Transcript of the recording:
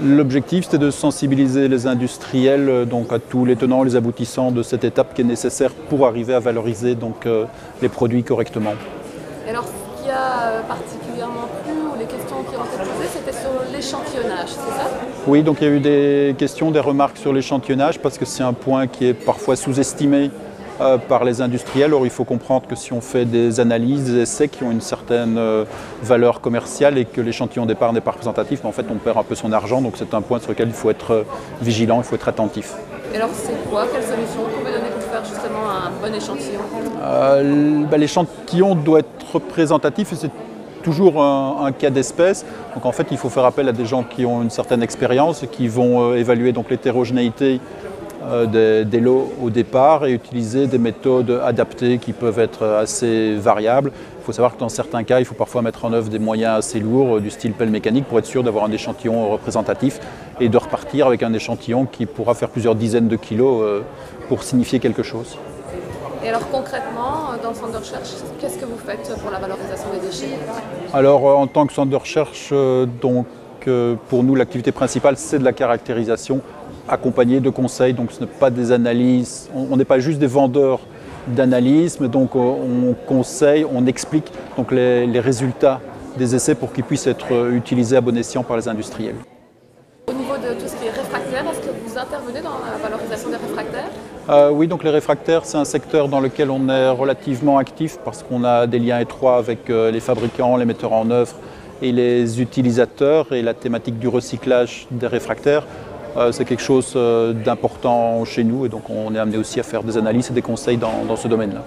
L'objectif, c'était de sensibiliser les industriels donc, à tous les tenants et les aboutissants de cette étape qui est nécessaire pour arriver à valoriser donc, les produits correctement. Et alors, ce qui a particulièrement plu, ou les questions qui ont été posées, c'était sur l'échantillonnage, c'est ça? Oui, donc il y a eu des questions, des remarques sur l'échantillonnage parce que c'est un point qui est parfois sous-estimé par les industriels. Or, il faut comprendre que si on fait des analyses, des essais qui ont une certaine valeur commerciale et que l'échantillon de départ n'est pas représentatif, en fait, on perd un peu son argent. Donc, c'est un point sur lequel il faut être vigilant, il faut être attentif. Et alors, c'est quoi? Quelle solution vous pouvez donner pour faire justement un bon échantillon? L'échantillon doit être représentatif et c'est toujours un cas d'espèce. Donc, en fait, il faut faire appel à des gens qui ont une certaine expérience et qui vont évaluer donc l'hétérogénéité des lots au départ et utiliser des méthodes adaptées qui peuvent être assez variables. Il faut savoir que dans certains cas, il faut parfois mettre en œuvre des moyens assez lourds du style pelle mécanique pour être sûr d'avoir un échantillon représentatif et de repartir avec un échantillon qui pourra faire plusieurs dizaines de kilos pour signifier quelque chose. Et alors concrètement, dans le centre de recherche, qu'est-ce que vous faites pour la valorisation des déchets? Alors en tant que centre de recherche, pour nous l'activité principale c'est de la caractérisation accompagnée de conseils, donc ce n'est pas des analyses, on n'est pas juste des vendeurs d'analyse, mais donc on conseille, on explique donc les résultats des essais pour qu'ils puissent être utilisés à bon escient par les industriels. Au niveau de tout ce qui est réfractaire, est-ce que vous intervenez dans la valorisation des réfractaires? Oui, donc les réfractaires, c'est un secteur dans lequel on est relativement actif parce qu'on a des liens étroits avec les fabricants, les metteurs en œuvre et les utilisateurs. Et la thématique du recyclage des réfractaires, c'est quelque chose d'important chez nous et donc on est amené aussi à faire des analyses et des conseils dans ce domaine-là.